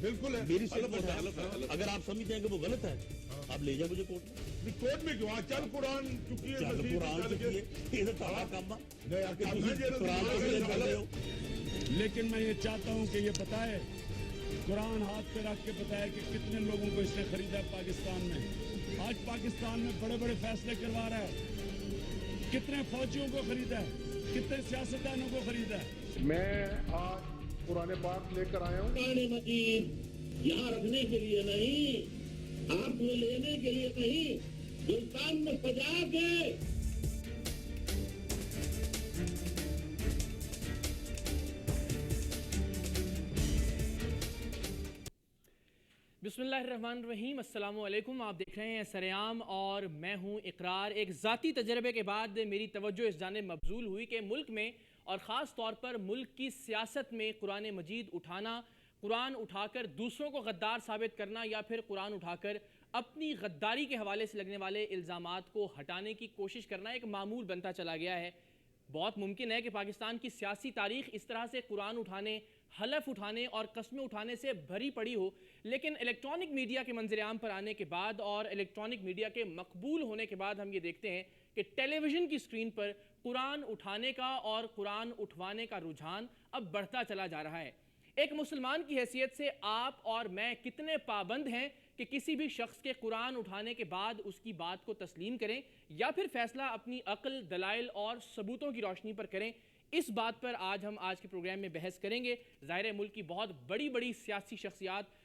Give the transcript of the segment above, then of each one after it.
بالکل ہے میری اگر آپ سمجھتے ہیں کہ وہ غلط ہے آپ لے جائیں مجھے کورٹ میں. کورٹ میں کیوں چل قرآن چکی ہے لیکن میں یہ چاہتا ہوں کہ یہ بتائے قرآن ہاتھ پہ رکھ کے بتائے کہ کتنے لوگوں کو اس نے خریدا پاکستان میں. آج پاکستان میں بڑے بڑے فیصلے کروا رہا ہے, کتنے فوجیوں کو خریدا ہے, کتنے سیاستدانوں کو خریدا ہے. میں آج قرآن پاک لے کر آیا ہوں. قرآن مجید یہاں رکھنے کے لیے نہیں, آپ کو لینے کے لیے نہیں, ہندوستان میں سجا کے. بسم اللہ الرحمن الرحیم. السلام علیکم. آپ دیکھ رہے ہیں سرعام اور میں ہوں اقرار. ایک ذاتی تجربے کے بعد میری توجہ اس جانب مبذول ہوئی کہ ملک میں اور خاص طور پر ملک کی سیاست میں قرآن مجید اٹھانا, قرآن اٹھا کر دوسروں کو غدار ثابت کرنا یا پھر قرآن اٹھا کر اپنی غداری کے حوالے سے لگنے والے الزامات کو ہٹانے کی کوشش کرنا ایک معمول بنتا چلا گیا ہے. بہت ممکن ہے کہ پاکستان کی سیاسی تاریخ اس طرح سے قرآن اٹھانے, حلف اٹھانے اور قسمیں اٹھانے سے بھری پڑی ہو, لیکن الیکٹرانک میڈیا کے منظر عام پر آنے کے بعد اور الیکٹرانک میڈیا کے مقبول ہونے کے بعد ہم یہ دیکھتے ہیں کہ ٹیلی ویژن کی سکرین پر قرآن اٹھانے کا اور قرآن اٹھوانے کا رجحان اب بڑھتا چلا جا رہا ہے. ایک مسلمان کی حیثیت سے آپ اور میں کتنے پابند ہیں کہ کسی بھی شخص کے قرآن اٹھانے کے بعد اس کی بات کو تسلیم کریں یا پھر فیصلہ اپنی عقل, دلائل اور ثبوتوں کی روشنی پر کریں؟ اس بات پر ہم آج کے پروگرام میں بحث کریں گے. ظاہر ملک کی بہت بڑی بڑی سیاسی شخصیات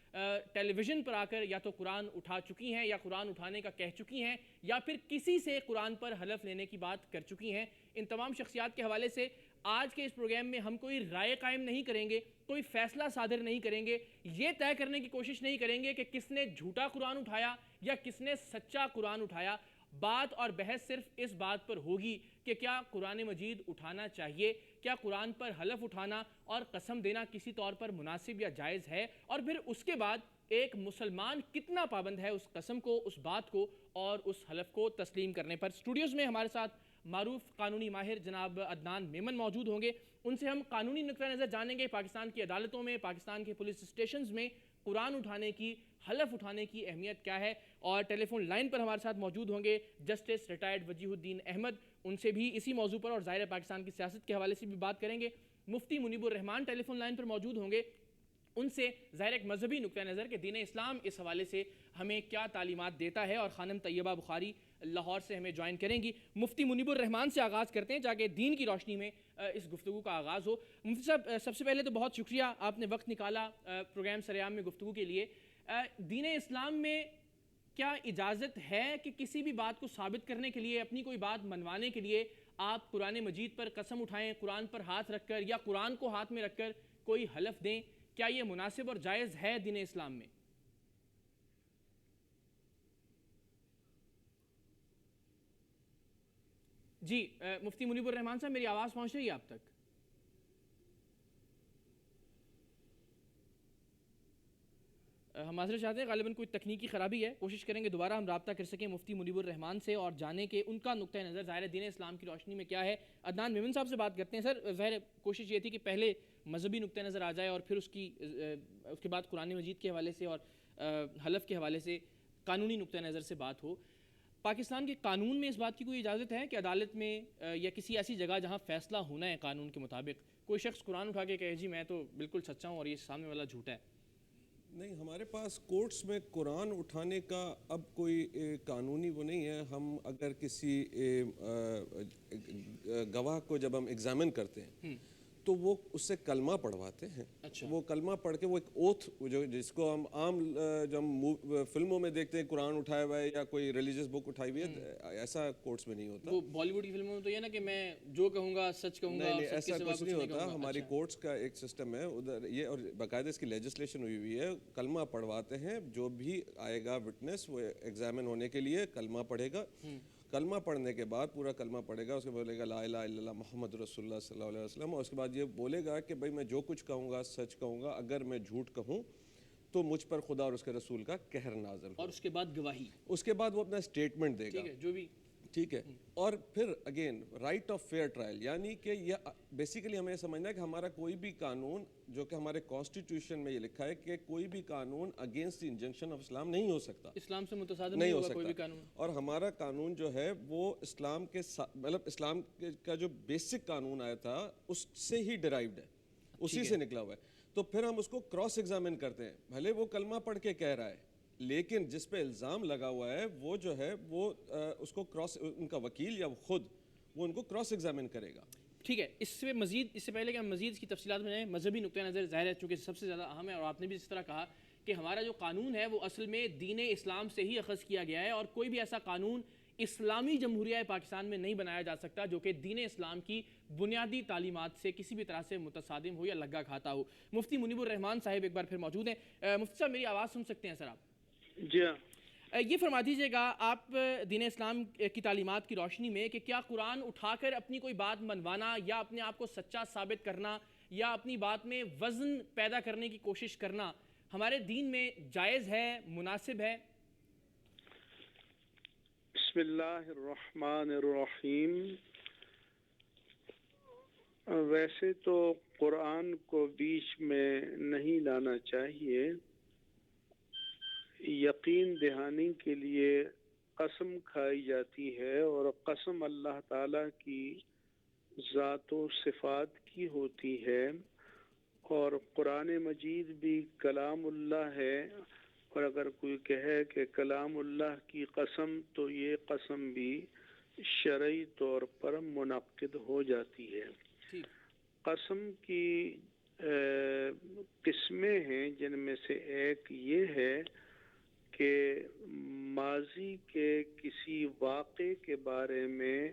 ٹیلی ویژن پر آ کر یا تو قرآن اٹھا چکی ہیں یا قرآن اٹھانے کا کہہ چکی ہیں یا پھر کسی سے قرآن پر حلف لینے کی بات کر چکی ہیں. ان تمام شخصیات کے حوالے سے آج کے اس پروگرام میں ہم کوئی رائے قائم نہیں کریں گے, کوئی فیصلہ صادر نہیں کریں گے, یہ طے کرنے کی کوشش نہیں کریں گے کہ کس نے جھوٹا قرآن اٹھایا یا کس نے سچا قرآن اٹھایا. بات اور بحث صرف اس بات پر ہوگی کہ کیا قرآن مجید اٹھانا چاہیے, کیا قرآن پر حلف اٹھانا اور قسم دینا کسی طور پر مناسب یا جائز ہے, اور پھر اس کے بعد ایک مسلمان کتنا پابند ہے اس قسم کو, اس بات کو اور اس حلف کو تسلیم کرنے پر. اسٹوڈیوز میں ہمارے ساتھ معروف قانونی ماہر جناب عدنان میمن موجود ہوں گے. ان سے ہم قانونی نقطہ نظر جانیں گے پاکستان کی عدالتوں میں, پاکستان کے پولیس اسٹیشنز میں قرآن اٹھانے کی, حلف اٹھانے کی اہمیت کیا ہے. اور ٹیلی فون لائن پر ہمارے ساتھ موجود ہوں گے جسٹس ریٹائرڈ وجیہ الدین احمد, ان سے بھی اسی موضوع پر اور ظاہر پاکستان کی سیاست کے حوالے سے بھی بات کریں گے. مفتی منیب الرحمان ٹیلی فون لائن پر موجود ہوں گے, ان سے ظاہر ایک مذہبی نقطہ نظر کہ دین اسلام اس حوالے سے ہمیں کیا تعلیمات دیتا ہے, اور خانم طیبہ بخاری لاہور سے ہمیں جوائن کریں گی. مفتی منیب الرحمان سے آغاز کرتے ہیں تاکہ دین کی روشنی میں اس گفتگو کا آغاز ہو. مفتی صاحب, سب سے پہلے تو بہت شکریہ, آپ نے وقت نکالا پروگرام سرعام میں گفتگو کے لیے. دین اسلام میں کیا اجازت ہے کہ کسی بھی بات کو ثابت کرنے کے لیے, اپنی کوئی بات منوانے کے لیے آپ قرآن مجید پر قسم اٹھائیں, قرآن پر ہاتھ رکھ کر یا قرآن کو ہاتھ میں رکھ کر کوئی حلف دیں؟ کیا یہ مناسب اور جائز ہے دین اسلام میں؟ جی مفتی منیب الرحمان صاحب, میری آواز پہنچ رہی ہے آپ تک؟ ہم معذرت چاہتے ہیں, غالباً کوئی تکنیکی خرابی ہے, کوشش کریں گے دوبارہ ہم رابطہ کر سکیں مفتی منیب الرحمان سے اور جانیں کہ ان کا نقطہ نظر ظاہر دین اسلام کی روشنی میں کیا ہے. عدنان میمن صاحب سے بات کرتے ہیں. سر, ظاہر کوشش یہ تھی کہ پہلے مذہبی نقطہ نظر آ جائے اور پھر اس کے بعد قرآن مجید کے حوالے سے اور حلف کے حوالے سے قانونی نقطہ نظر سے بات ہو. پاکستان کے قانون میں اس بات کی کوئی اجازت ہے کہ عدالت میں یا کسی ایسی جگہ جہاں فیصلہ ہونا ہے قانون کے مطابق, کوئی شخص قرآن اٹھا کے کہے جی میں تو بالکل سچا ہوں اور یہ سامنے والا جھوٹا ہے؟ نہیں, ہمارے پاس کورٹس میں قرآن اٹھانے کا اب کوئی قانونی وہ نہیں ہے. ہم اگر کسی گواہ کو جب ہم ایگزامن کرتے ہیں تو وہ اس سے کلمہ پڑھواتے ہیں. وہ کلمہ پڑھ کے وہ ایک اوتھ جو جس کو ہم عام جو ہم فلموں میں دیکھتے ہیں قرآن اٹھایا ہوا ہے یا کوئی ریلیجس بک اٹھائی ہوئی ہے, ایسا کورٹس میں نہیں ہوتا. وہ بالی ووڈ کی فلموں میں تو یہ نا کہ میں جو کہوں گا سچ کہوں گا, نہیں ایسا کچھ نہیں ہوتا. ہماری کورٹس کا ایک سسٹم ہے ادھر یہ, اور باقاعدہ اس کی لیجسلیشن ہوئی ہے. کلمہ پڑھواتے ہیں, جو بھی آئے گا وٹنس وہ ایگزامن ہونے کے لیے کلمہ پڑھے گا. کلمہ پڑھنے کے بعد پورا کلمہ پڑھے گا, اس کے بولے گا لا الہ الا اللہ محمد رسول اللہ صلی اللہ علیہ وسلم, اور اس کے بعد یہ بولے گا کہ بھائی میں جو کچھ کہوں گا سچ کہوں گا, اگر میں جھوٹ کہوں تو مجھ پر خدا اور اس کے رسول کا قہر نازل ہو. اور اس کے بعد گواہی, اس کے بعد وہ اپنا اسٹیٹمنٹ دے گا. ٹھیک ہے, جو بھی ٹھیک ہے. اور پھر again right of fear trial, یعنی کہ یہ بیسیکلی ہمیں یہ سمجھنا ہے کہ ہمارا کوئی بھی قانون، جو کہ ہمارے کانسٹیٹیوشن میں یہ لکھا ہے کہ کوئی بھی قانون اگینسٹ دی انجنکشن آف اسلام نہیں ہو سکتا، اسلام سے متصادم نہیں ہو ہوگا کوئی بھی سکتا. قانون. اور ہمارا قانون جو ہے وہ اسلام کے مطلب اسلام کا جو بیسک قانون آیا تھا اس سے ہی ڈرائیوڈ ہے، اسی سے نکلا ہوا ہے. تو پھر ہم اس کو کراس ایگزامن کرتے ہیں، بھلے وہ کلمہ پڑھ کے کہہ رہا ہے لیکن جس پہ الزام لگا ہوا ہے وہ جو ہے وہ اس کو کراس، ان کا وکیل یا خود وہ ان کو کراس ایگزامن کرے گا. ٹھیک ہے. اس سے مزید، اس سے پہلے کہ ہم مزید اس کی تفصیلات میں جائیں، مذہبی نقطہ نظر ظاہر ہے چونکہ سب سے زیادہ اہم ہے، اور آپ نے بھی اس طرح کہا کہ ہمارا جو قانون ہے وہ اصل میں دین اسلام سے ہی اخذ کیا گیا ہے، اور کوئی بھی ایسا قانون اسلامی جمہوریہ پاکستان میں نہیں بنایا جا سکتا جو کہ دین اسلام کی بنیادی تعلیمات سے کسی بھی طرح سے متصادم ہو یا لگا کھاتا ہو. مفتی منیب الرحمان صاحب ایک بار پھر موجود ہیں. مفتی صاحب میری آواز سن سکتے ہیں سر آپ؟ جی ہاں. یہ فرما دیجیے گا آپ دین اسلام کی تعلیمات کی روشنی میں کہ کیا قرآن اٹھا کر اپنی کوئی بات منوانا یا اپنے آپ کو سچا ثابت کرنا یا اپنی بات میں وزن پیدا کرنے کی کوشش کرنا ہمارے دین میں جائز ہے، مناسب ہے؟ بسم اللہ الرحمن الرحیم. ویسے تو قرآن کو بیچ میں نہیں لانا چاہیے. یقین دہانی کے لیے قسم کھائی جاتی ہے، اور قسم اللہ تعالیٰ کی ذات و صفات کی ہوتی ہے، اور قرآن مجید بھی کلام اللہ ہے. اور اگر کوئی کہے کہ کلام اللہ کی قسم تو یہ قسم بھی شرعی طور پر منعقد ہو جاتی ہے. قسم کی قسمیں ہیں، جن میں سے ایک یہ ہے کہ ماضی کے کسی واقعے کے بارے میں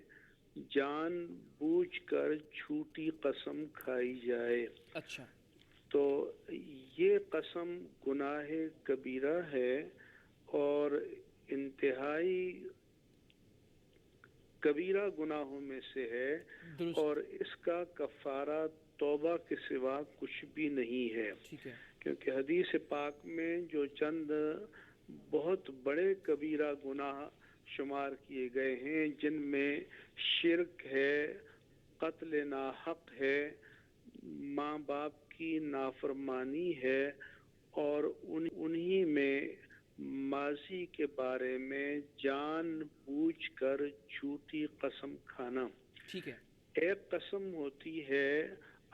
جان بوجھ کر جھوٹی قسم کھائی جائے. اچھا. تو یہ قسم گناہ کبیرہ ہے اور انتہائی کبیرہ گناہوں میں سے ہے. درست. اور اس کا کفارہ توبہ کے سوا کچھ بھی نہیں ہے. ٹھیک ہے. کیونکہ حدیث پاک میں جو چند بہت بڑے کبیرہ گناہ شمار کیے گئے ہیں، جن میں شرک ہے، قتل ناحق ہے، ماں باپ کی نافرمانی ہے، اور انہی میں ماضی کے بارے میں جان بوجھ کر جھوٹی قسم کھانا. ٹھیک ہے. ایک قسم ہوتی ہے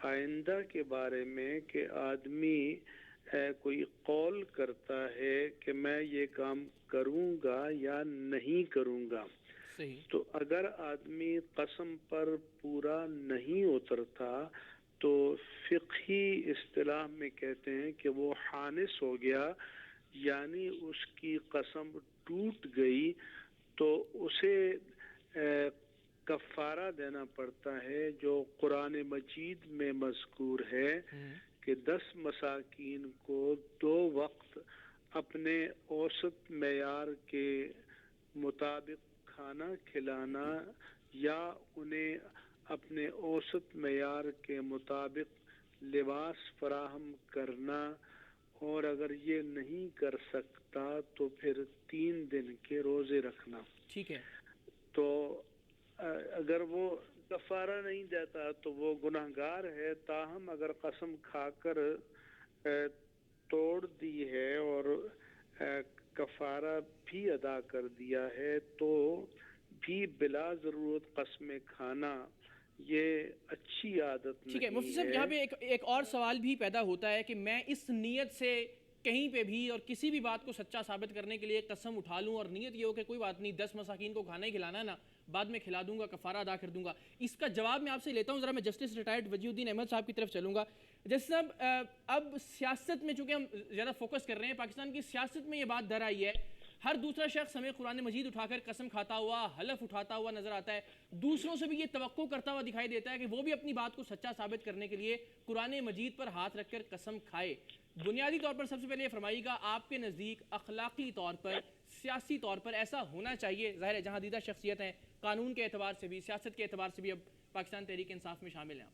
آئندہ کے بارے میں کہ آدمی کوئی قول کرتا ہے کہ میں یہ کام کروں گا یا نہیں کروں گا. صحیح. تو اگر آدمی قسم پر پورا نہیں اترتا تو فقہی اصطلاح میں کہتے ہیں کہ وہ حانث ہو گیا، یعنی اس کی قسم ٹوٹ گئی. تو اسے کفارہ دینا پڑتا ہے جو قرآن مجید میں مذکور ہے کہ 10 مساکین کو 2 وقت اپنے اوسط معیار کے مطابق کھانا کھلانا یا انہیں اپنے اوسط معیار کے مطابق لباس فراہم کرنا، اور اگر یہ نہیں کر سکتا تو پھر 3 دن کے روزے رکھنا. ٹھیک ہے. تو اگر وہ کفارہ نہیں دیتا تو وہ گناہگار ہے. تاہم اگر قسم کھا کر توڑ دی ہے اور کفارہ بھی ادا کر دیا ہے تو بھی بلا ضرورت قسمیں کھانا یہ اچھی عادت نہیں ہے. ٹھیک ہے. مفتی صاحب یہاں پہ ایک اور سوال بھی پیدا ہوتا ہے کہ میں اس نیت سے کہیں پہ بھی اور کسی بھی بات کو سچا ثابت کرنے کے لیے قسم اٹھا لوں اور نیت یہ ہو کہ کوئی بات نہیں 10 مساکین کو کھانا ہی کھلانا ہے نا، بعد میں کھلا دوں گا، کفارہ ادا کر دوں گا. اس کا جواب میں آپ سے لیتا ہوں. ذرا میں جسٹس ریٹائرڈ وجیہ الدین احمد صاحب کی طرف چلوں گا. جسٹس صاحب، اب سیاست میں چونکہ ہم زیادہ فوکس کر رہے ہیں، پاکستان کی سیاست میں یہ بات در آئی ہے، ہر دوسرا شخص ہمیں قرآن مجید اٹھا کر قسم کھاتا ہوا، حلف اٹھاتا ہوا نظر آتا ہے. دوسروں سے بھی یہ توقع کرتا ہوا دکھائی دیتا ہے کہ وہ بھی اپنی بات کو سچا ثابت کرنے کے لیے قرآن مجید پر ہاتھ رکھ کر قسم کھائے. بنیادی طور پر سب سے پہلے یہ فرمائیے گا، آپ کے نزدیک اخلاقی طور پر، سیاسی طور پر ایسا ہونا چاہیے؟ ظاہر ہے جہاں دیدہ شخصیت ہیں، قانون کے اعتبار سے بھی، سیاست کے اعتبار سے بھی اب پاکستان تحریک انصاف میں شامل ہیں.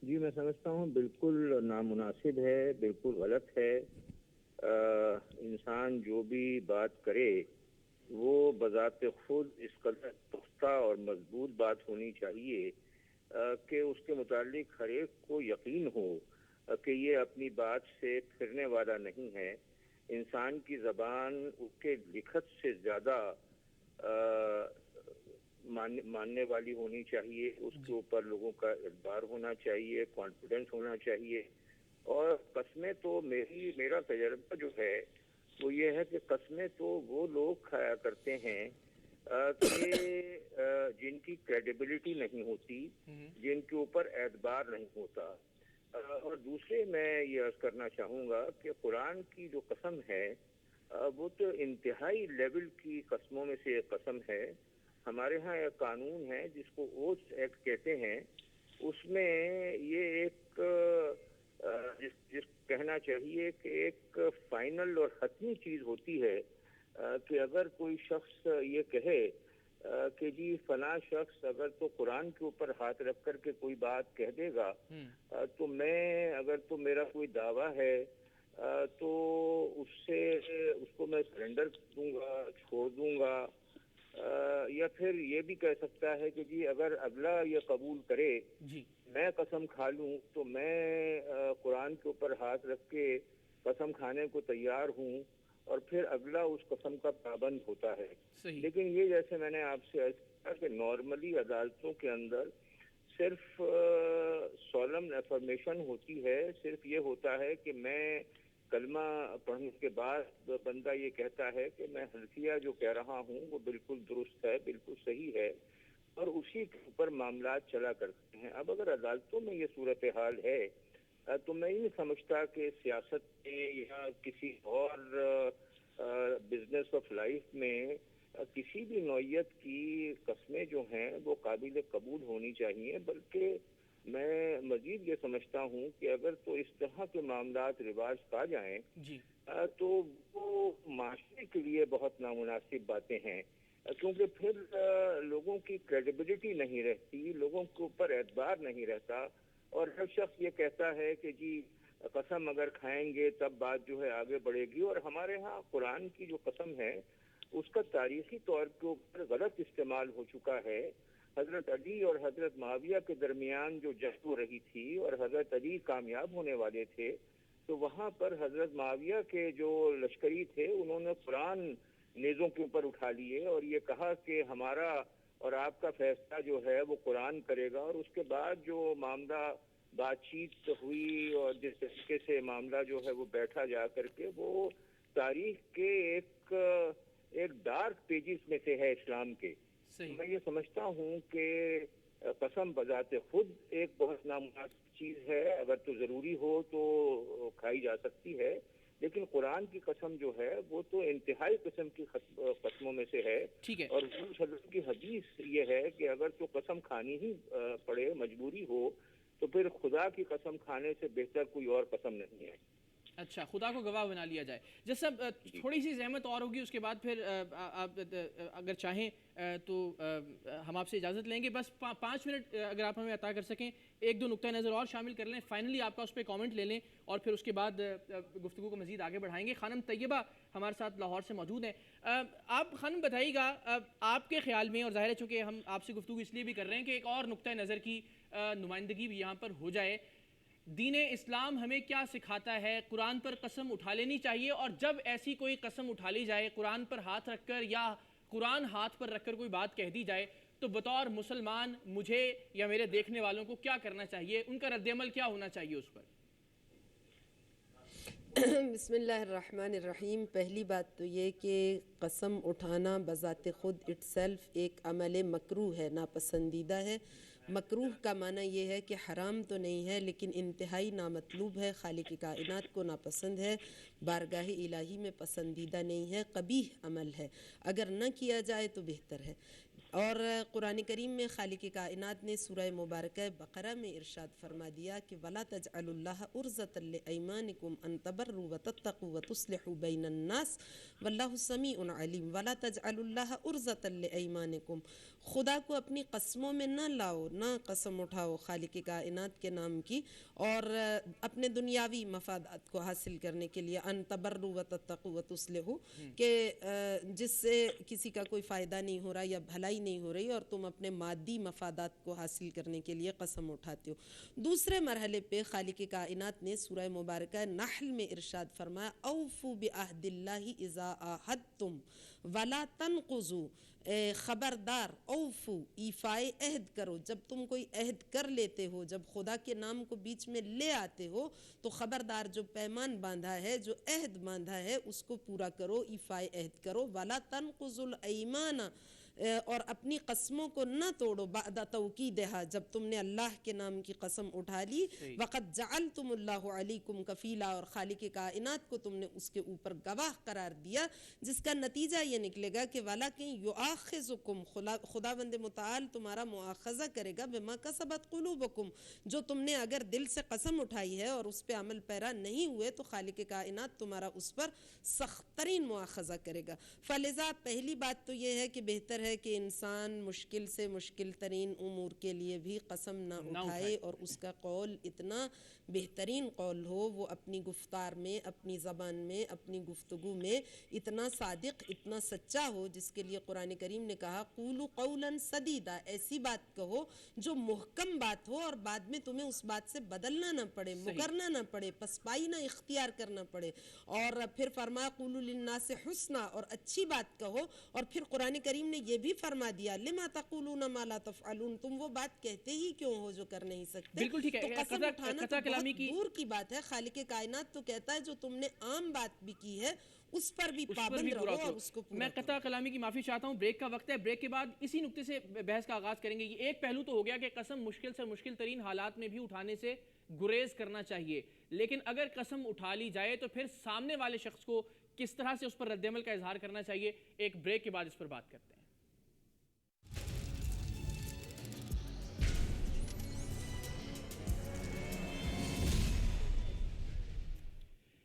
جی میں سمجھتا ہوں بالکل نامناسب ہے، بالکل غلط ہے. انسان جو بھی بات کرے وہ بذات خود اس قدر پختہ اور مضبوط بات ہونی چاہیے کہ اس کے متعلق ہر ایک کو یقین ہو کہ یہ اپنی بات سے پھرنے والا نہیں ہے. انسان کی زبان اس کے لکھت سے زیادہ ماننے والی ہونی چاہیے. اس کے اوپر لوگوں کا اعتبار ہونا چاہیے، کانفیڈنس ہونا چاہیے. اور قسمیں تو میرا تجربہ جو ہے وہ یہ ہے کہ قسمیں تو وہ لوگ کھایا کرتے ہیں کہ جن کی کریڈیبلٹی نہیں ہوتی، جن کے اوپر اعتبار نہیں ہوتا. اور دوسرے میں یہ عرض کرنا چاہوں گا کہ قرآن کی جو قسم ہے وہ تو انتہائی لیول کی قسموں میں سے ایک قسم ہے. ہمارے ہاں ایک قانون ہے جس کو اوتھ ایکٹ کہتے ہیں. اس میں یہ ایک جس کہنا چاہیے کہ ایک فائنل اور حتمی چیز ہوتی ہے کہ اگر کوئی شخص یہ کہے کہ جی فلاں شخص اگر تو قرآن کے اوپر ہاتھ رکھ کر کے کوئی بات کہہ دے گا تو میں اگر تو میرا کوئی دعویٰ ہے تو اس کو میں سرنڈر دوں گا، چھوڑ دوں گا. یا پھر یہ بھی کہہ سکتا ہے کہ جی اگر اگلا یہ قبول کرے میں قسم کھا لوں تو میں قرآن کے اوپر ہاتھ رکھ کے قسم کھانے کو تیار ہوں، اور پھر اگلا اس قسم کا پابند ہوتا ہے. لیکن یہ جیسے میں نے آپ سے عرض کیا کہ نارملی عدالتوں کے اندر صرف سولم افرمیشن ہوتی ہے. صرف یہ ہوتا ہے کہ میں کلمہ پڑھنے کے بعد بندہ یہ کہتا ہے کہ میں حنفیہ جو کہہ رہا ہوں وہ بالکل درست ہے، بالکل صحیح ہے، اور اسی کے اوپر معاملات چلا کرتے ہیں. اب اگر عدالتوں میں یہ صورتحال ہے تو میں نہیں سمجھتا کہ سیاست میں یا کسی اور بزنس آف لائف میں کسی بھی نوعیت کی قسمیں جو ہیں وہ قابل قبول ہونی چاہیے. بلکہ میں مزید یہ سمجھتا ہوں کہ اگر تو اس طرح کے معاملات رواج پا جائیں تو وہ معاشرے کے لیے بہت نامناسب باتیں ہیں، کیونکہ پھر لوگوں کی کریڈیبلٹی نہیں رہتی، لوگوں کے اوپر اعتبار نہیں رہتا، اور ہر شخص یہ کہتا ہے کہ جی قسم اگر کھائیں گے تب بات جو ہے آگے بڑھے گی. اور ہمارے ہاں قرآن کی جو قسم ہے اس کا تاریخی طور کے اوپر غلط استعمال ہو چکا ہے. حضرت علی اور حضرت معاویہ کے درمیان جو جنگ ہو رہی تھی اور حضرت علی کامیاب ہونے والے تھے تو وہاں پر حضرت معاویہ کے جو لشکری تھے انہوں نے قرآن نیزوں کے اوپر اٹھا لیے اور یہ کہا کہ ہمارا اور آپ کا فیصلہ جو ہے وہ قرآن کرے گا. اور اس کے بعد جو معاملہ بات چیت ہوئی اور جس طریقے سے معاملہ جو ہے وہ بیٹھا جا کر کے وہ تاریخ کے ایک ڈارک پیجز میں سے ہے اسلام کے. میں یہ سمجھتا ہوں کہ قسم بذات خود ایک بہت نامناسب چیز ہے، اگر تو ضروری ہو تو کھائی جا سکتی ہے، لیکن قرآن کی قسم جو ہے وہ تو انتہائی قسم کی قسموں میں سے ہے. اور حضور صلی اللہ علیہ وسلم کی حدیث یہ ہے کہ اگر تو قسم کھانی ہی پڑے، مجبوری ہو، تو پھر خدا کی قسم کھانے سے بہتر کوئی اور قسم نہیں ہے. اچھا، خدا کو گواہ بنا لیا جائے. جیسا تھوڑی سی زحمت اور ہوگی، اس کے بعد پھر آپ اگر چاہیں تو ہم آپ سے اجازت لیں گے. بس 5 منٹ اگر آپ ہمیں عطا کر سکیں، ایک دو نقطہ نظر اور شامل کر لیں، فائنلی آپ کا اس پہ کامنٹ لے لیں اور پھر اس کے بعد گفتگو کو مزید آگے بڑھائیں گے. خانم طیبہ ہمارے ساتھ لاہور سے موجود ہیں. آپ خانم بتائیے گا آپ کے خیال میں، اور ظاہر ہے چونکہ ہم آپ سے گفتگو اس لیے بھی کر رہے ہیں کہ ایک اور نقطہ نظر کی نمائندگی بھی یہاں پر ہو جائے، دین اسلام ہمیں کیا سکھاتا ہے؟ قرآن پر قسم اٹھا لینی چاہیے، اور جب ایسی کوئی قسم اٹھا لی جائے قرآن پر ہاتھ رکھ کر یا قرآن ہاتھ پر رکھ کر کوئی بات کہہ دی جائے تو بطور مسلمان مجھے یا میرے دیکھنے والوں کو کیا کرنا چاہیے؟ ان کا رد عمل کیا ہونا چاہیے اس پر؟ بسم اللہ الرحمن الرحیم. پہلی بات تو یہ کہ قسم اٹھانا بذات خود اٹ سیلف ایک عمل مکروہ ہے، ناپسندیدہ ہے. مکروہ کا معنی یہ ہے کہ حرام تو نہیں ہے لیکن انتہائی نامطلوب ہے، خالق کائنات کو ناپسند ہے، بارگاہ الہی میں پسندیدہ نہیں ہے، قبیح عمل ہے. اگر نہ کیا جائے تو بہتر ہے. اور قرآن کریم میں خالق کائنات نے سورہ مبارکہ بقرہ میں ارشاد فرما دیا کہ وَلَا تَجْعَلُوا اللَّهَ عُرْضَةً لِأَيْمَانِكُمْ أَن تَبَرُّوا وَتَتَّقُوا وَتُصْلِحُوا بَيْنَ النَّاسِ وَاللَّهُ سَمِيعٌ عَلِيمٌ وَلَا تَجْعَلُوا اللَّهَ عُرْضَةً لِأَيْمَانِكُمْ، خدا کو اپنی قسموں میں نہ لاؤ، نہ قسم اٹھاؤ خالق کائنات کے نام کی اور اپنے دنیاوی مفادات کو حاصل کرنے کے لیے، ان تبروا وتتقوا وتصلحوا، کہ جس سے کسی کا کوئی فائدہ نہیں ہو رہا یا بھلائی نہیں ہو رہی اور تم اپنے مادی مفادات کو حاصل کرنے کے لیے قسم اٹھاتے ہو۔ دوسرے مرحلے پہ خالق کائنات نے سورہ مبارکہ نحل میں ارشاد فرمایا اوفوا بعہد اللہ اذا عاہدتم ولا تنقضوا، خبردار، اوفو، ایفائے عہد کرو، جب تم کوئی عہد کر لیتے ہو، جب خدا کے نام کو بیچ میں لے آتے ہو تو خبردار جو پیمان باندھا ہے، جو عہد باندھا ہے اس کو پورا کرو، ایفائے عہد کرو۔ وَلَا تَنْقُضُوا الْأَيْمَانَ، اور اپنی قسموں کو نہ توڑو بعد توکیدہا، جب تم نے اللہ کے نام کی قسم اٹھا لی، وَقَدْ جَعَلْتُمُ اللَّهُ عَلَيْكُمْ کفیلا، اور خالق کائنات کو تم نے اس کے اوپر گواہ قرار دیا، جس کا نتیجہ یہ نکلے گا کہ وَلَكِنْ يُؤَاخِذُكُمْ، خداوند متعال تمہارا مؤاخذہ کرے گا بما کسبت قلوبکم، جو تم نے اگر دل سے قسم اٹھائی ہے اور اس پہ عمل پیرا نہیں ہوئے تو خالق کائنات تمہارا اس پر سخت ترین مؤاخذہ کرے گا۔ فلذا پہلی بات تو یہ ہے کہ بہتر ہے کہ انسان مشکل سے مشکل ترین امور کے لیے بھی قسم نہ اٹھائے اور اس کا قول اتنا بہترین قول ہو، وہ اپنی گفتار میں، اپنی زبان میں، اپنی گفتگو میں اتنا صادق، اتنا سچا ہو، جس کے لیے قرآن کریم نے کہا قولوا قولا سدیدا، ایسی بات کہو جو محکم بات ہو اور بعد میں تمہیں اس بات سے بدلنا نہ پڑے، مکرنا نہ پڑے، پسپائی نہ اختیار کرنا پڑے۔ اور پھر فرمایا قولوا للناس حسنا، اور اچھی بات کہو، اور پھر قرآن کریم نے یہ بھی فرما دیا لما تقولون ما لا تفعلون، تم وہ بات کہتے ہی کیوں ہو جو کر نہیں سکتے۔ بالکل ٹھیک ہے، تو قسم اٹھانا تو بہت دور کی بات ہے، خالق کائنات تو کہتا ہے جو تم نے عام بات بھی کی ہے اس پر بھی پابند رہو اور اس کو پورا کرو۔ میں قطع کلامی کی معافی چاہتا ہوں، بریک کا وقت ہے، بریک کے بعد اسی نکتے سے بحث کا آغاز کریں گے۔ یہ ایک پہلو تو ہو گیا کہ قسم مشکل سے مشکل ترین حالات میں بھی اٹھانے سے گریز کرنا چاہیے، لیکن اگر قسم اٹھا لی جائے تو پھر سامنے والے شخص کو کس طرح سے اس پر رد عمل کا اظہار کرنا چاہیے، ایک بریک کے بعد اس پر بات کرتے ہیں۔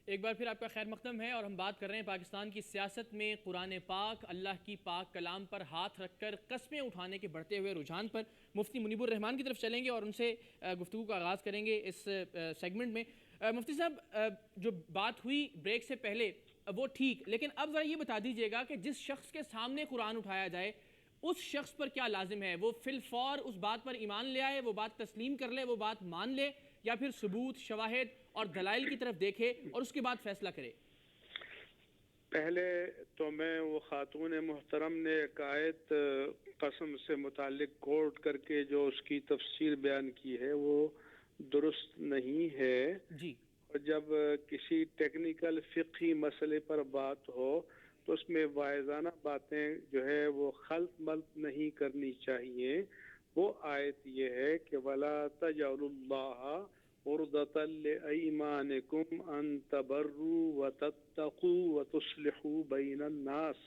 ایک بار پھر آپ کا خیر مقدم ہے اور ہم بات کر رہے ہیں پاکستان کی سیاست میں قرآن پاک، اللہ کی پاک کلام پر ہاتھ رکھ کر قسمیں اٹھانے کے بڑھتے ہوئے رجحان پر۔ مفتی منیب الرحمان کی طرف چلیں گے اور ان سے گفتگو کا آغاز کریں گے اس سیگمنٹ میں۔ مفتی صاحب، جو بات ہوئی بریک سے پہلے وہ ٹھیک، لیکن اب ذرا یہ بتا دیجئے گا کہ جس شخص کے سامنے قرآن اٹھایا جائے اس شخص پر کیا لازم ہے؟ وہ فی الفور اس بات پر ایمان لے آئے، وہ بات تسلیم کر لے، وہ بات مان لے، یا پھر ثبوت، شواہد اور دلائل کی طرف دیکھے اور اس کے بعد فیصلہ کرے؟ پہلے تو میں وہ خاتون محترم نے ایک آیت قسم سے متعلق کوٹ کر کے جو اس کی تفسیر بیان کی ہے وہ درست نہیں ہے جی۔ اور جب کسی ٹیکنیکل فقہی مسئلے پر بات ہو تو اس میں واعظانہ باتیں جو ہے وہ خلط ملط نہیں کرنی چاہیے۔ وہ آیت یہ ہے کہ وَلَا تَجْعَلُوا اللَّهَ عُرْضَةً لِأَيْمَانِكُمْ أَن تَبَرُّوا وَتَتَّقُوا وَتُصْلِحُوا بَيْنَ النَّاسِ۔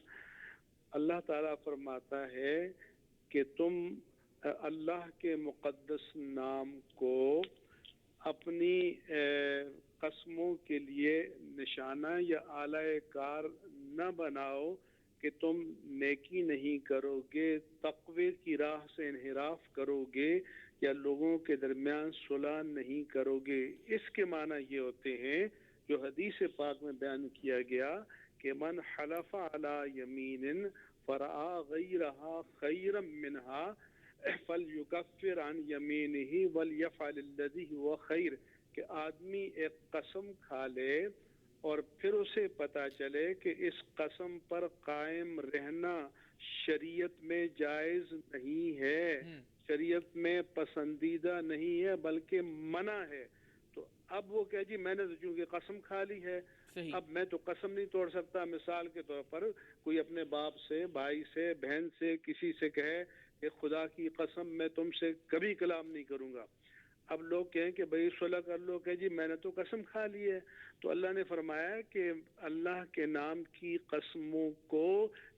اللہ تعالیٰ فرماتا ہے کہ تم اللہ کے مقدس نام کو اپنی قسموں کے لیے نشانہ یا اعلی کار نہ بناؤ کہ تم نیکی نہیں کرو گے، تقوی کی راہ سے انحراف کرو گے، یا لوگوں کے درمیان صلح نہیں کرو گے۔ اس کے معنی یہ ہوتے ہیں جو حدیث پاک میں بیان کیا گیا کہ من حلف علی یمین فرآ غیرہا خیرا منہا فلیکفر عن یمینہ ولیفعل الذی هو خیر، کہ آدمی ایک قسم کھا لے اور پھر اسے پتہ چلے کہ اس قسم پر قائم رہنا شریعت میں جائز نہیں ہے، شریعت میں پسندیدہ نہیں ہے بلکہ منع ہے، تو اب وہ کہ جی میں نے چونکہ قسم کھا لی ہے اب میں تو قسم نہیں توڑ سکتا۔ مثال کے طور پر کوئی اپنے باپ سے، بھائی سے، بہن سے، کسی سے کہے کہ خدا کی قسم میں تم سے کبھی کلام نہیں کروں گا، اب لوگ کہیں کہ بھئی صلح کر لو کہ جی میں نے تو قسم کھا لی ہے، تو اللہ نے فرمایا کہ اللہ کے نام کی قسموں کو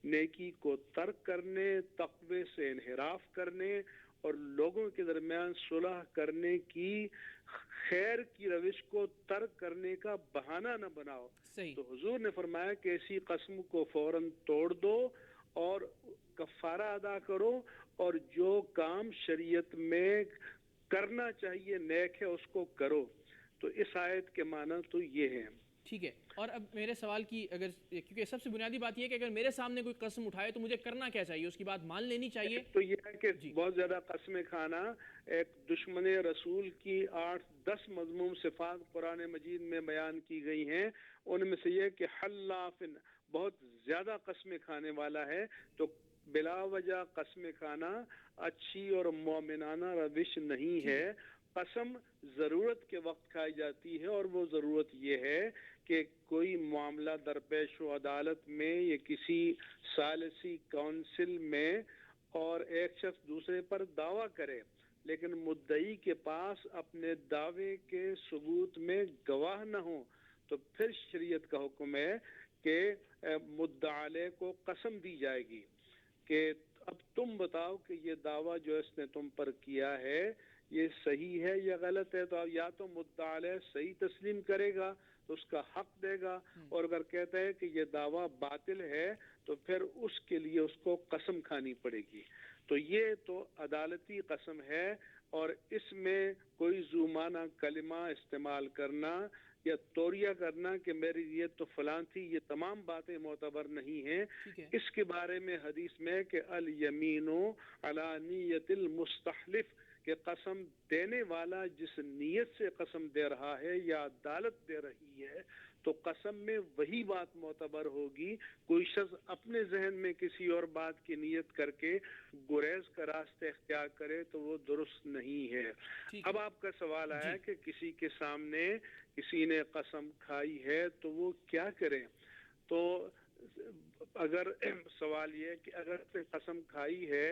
نیکی کو ترک کرنے، تقوی سے انحراف کرنے اور لوگوں کے درمیان صلح کرنے کی خیر کی روش کو ترک کرنے کا بہانہ نہ بناؤ. تو حضور نے فرمایا کہ ایسی قسم کو فوراً توڑ دو اور کفارہ ادا کرو، اور جو کام شریعت میں کرنا چاہیے نیک ہے اس کو کرو. تو اس آیت کے معنی تو یہ ہیں. ٹھیک ہے. اور اب میرے سوال کی اگر، کیونکہ سب سے بنیادی بات یہ ہے کہ اگر میرے سامنے کوئی قسم اٹھائے تو مجھے کرنا کیا چاہیے؟ اس کی بات مان لینی چاہیے؟ تو یہ ہے کہ بہت زیادہ قسمیں کھانا ایک دشمن رسول کی 8-10 مذموم صفات قرآن مجید میں بیان کی گئی ہیں. ان میں سے یہ کہ حلاف بہت زیادہ قسمیں کھانے والا ہے. تو بلا وجہ قسمیں کھانا اچھی اور مومنانہ روش نہیں ہے. قسم ضرورت کے وقت کھائی جاتی ہے، اور وہ ضرورت یہ ہے کہ کوئی معاملہ درپیش ہو عدالت میں یا کسی ثالثی کونسل میں اور ایک شخص دوسرے پر دعویٰ کرے، لیکن مدعی کے پاس اپنے دعوے کے ثبوت میں گواہ نہ ہو، تو پھر شریعت کا حکم ہے کہ مدعا علیہ کو قسم دی جائے گی کہ اب تم بتاؤ کہ یہ دعویٰ جو اس نے تم پر کیا ہے یہ صحیح ہے یا غلط ہے. تو یا تو مدعا علیہ صحیح تسلیم کرے گا تو اس کا حق دے گا، اور اگر کہتا ہے کہ یہ دعویٰ باطل ہے تو پھر اس کے لیے اس کو قسم کھانی پڑے گی. تو یہ تو عدالتی قسم ہے، اور اس میں کوئی ذو معنی کلمہ استعمال کرنا یا توریہ کرنا کہ میری نیت تو فلاں تھی، یہ تمام باتیں معتبر نہیں ہیں. اس کے بارے میں حدیث میں کہ الیمین علی نیت المستحلف، کہ قسم دینے والا جس نیت سے قسم دے رہا ہے یا عدالت دے رہی ہے تو قسم میں وہی بات معتبر ہوگی. کوئی شخص اپنے ذہن میں کسی اور بات کی نیت کر کے گریز کا راستہ اختیار کرے تو وہ درست نہیں ہے. اب آپ کا سوال آیا کہ کسی کے سامنے کسی نے قسم کھائی ہے تو وہ کیا کرے. تو اگر سوال یہ ہے کہ اگر قسم کھائی ہے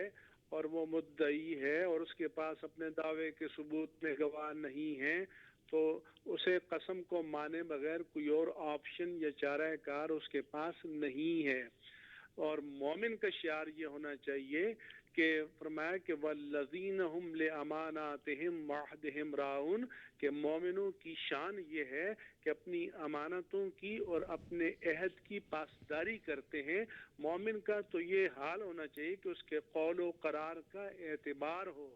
اور وہ مدعی ہے اور اس کے پاس اپنے دعوے کے ثبوت میں گواہ نہیں ہیں تو اسے قسم کو مانے بغیر کوئی اور آپشن یا چارہ کار اس کے پاس نہیں ہے. اور مومن کا شعار یہ ہونا چاہیے کہ فرمایا کہ والذین هم لاماناتهم وعهدهم راعون، کہ مومنوں کی شان یہ ہے کہ اپنی امانتوں کی اور اپنے عہد کی پاسداری کرتے ہیں. مومن کا تو یہ حال ہونا چاہیے کہ اس کے قول و قرار کا اعتبار ہو،